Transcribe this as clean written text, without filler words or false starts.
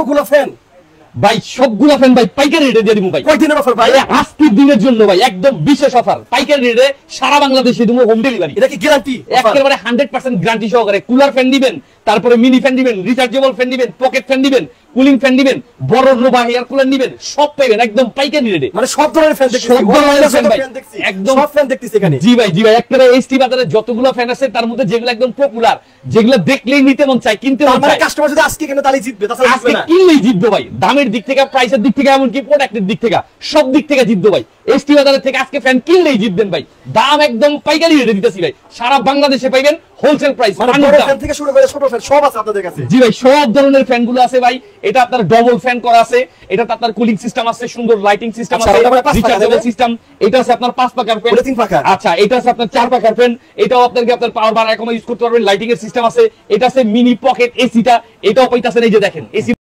এতগুলো ফ্যান ভাই, সবগুলা ফ্যান ভাই পাইকারি রেটে দিয়ে দিব ভাই। কয়দিনের অফার ভাই? আজকের দিনের জন্য ভাই একদম বিশেষ অফার, পাইকারি রেটে সারা বাংলাদেশে দিব হোম ডেলিভারি। এটা কি গ্যারান্টি? একেবারে 100% গ্যারান্টি সহকারে। কুলার ফ্যান দিবেন, তারপরে মিনি ফ্যান দিবেন, রিচার্জেবল ফ্যান দিবেন, পকেট ফ্যান দিবেন, কুলিং ফ্যান দিবেন, বড় রোবা এয়ার কুলার দিবেন, সব পাইবেন একদম পাইকারি রেটে। মানে সব ধরনের ফ্যান দেখতেছি, সব ধরনের ফ্যান ভাই, একদম সব ফ্যান দেখতেছি এখানে। জি ভাই, জি ভাই, একেবারে এসটি বাজারে যতগুলো ফ্যান আছে তার মধ্যে যেগুলো একদম পপুলার, যেগুলো দেখলেই নিতে মন চায়, কিনতে মন মানে চায়, কাস্টমার যদি আজকে কেন তাহলে জিতবে, তাছাড়া জিতবে আজকে না। কিনলেই জিতবে ভাই। দামের দিক থেকে, প্রাইসের দিক থেকে, এমনকি প্রোডাক্টের দিক থেকে, সব দিক থেকে জিতবে ভাই। এসটি বাজারের থেকে আজকে ফ্যান কিনলেই জিতবেন ভাই। দাম একদম পাইকারি রেটে দিতেছি ভাই, সারা বাংলাদেশে পাইবেন হোলসেল প্রাইস। মানে বড় ফ্যান থেকে শুরু করে ছোট ফ্যান সব আছে আপনাদের কাছে। জি ভাই, সব ধরনের ফ্যান গুলো আছে ভাই। এটা আপনার ডবল ফ্যান করা আছে, এটাতে আপনার কুলিং সিস্টেম আছে, সুন্দর লাইটিং সিস্টেম আচ্ছা, আছে, এটা মানে 5 পাকার রিচার্জেবল দেবে? সিস্টেম। এটা আছে আপনার 5 পাকার ফ্যান, ওটা 3 পাকার। আচ্ছা, এটা আছে আপনার 4 পাকার ফ্যান। এটাও আপনাকে আপনার পাওয়ার বার এরকম ইউজ করতে পারবেন, লাইটিং এর সিস্টেম আছে। এটা আছে মিনি পকেট এসিটা, এটাও পাইতাছেন, এই যে দেখেন এসি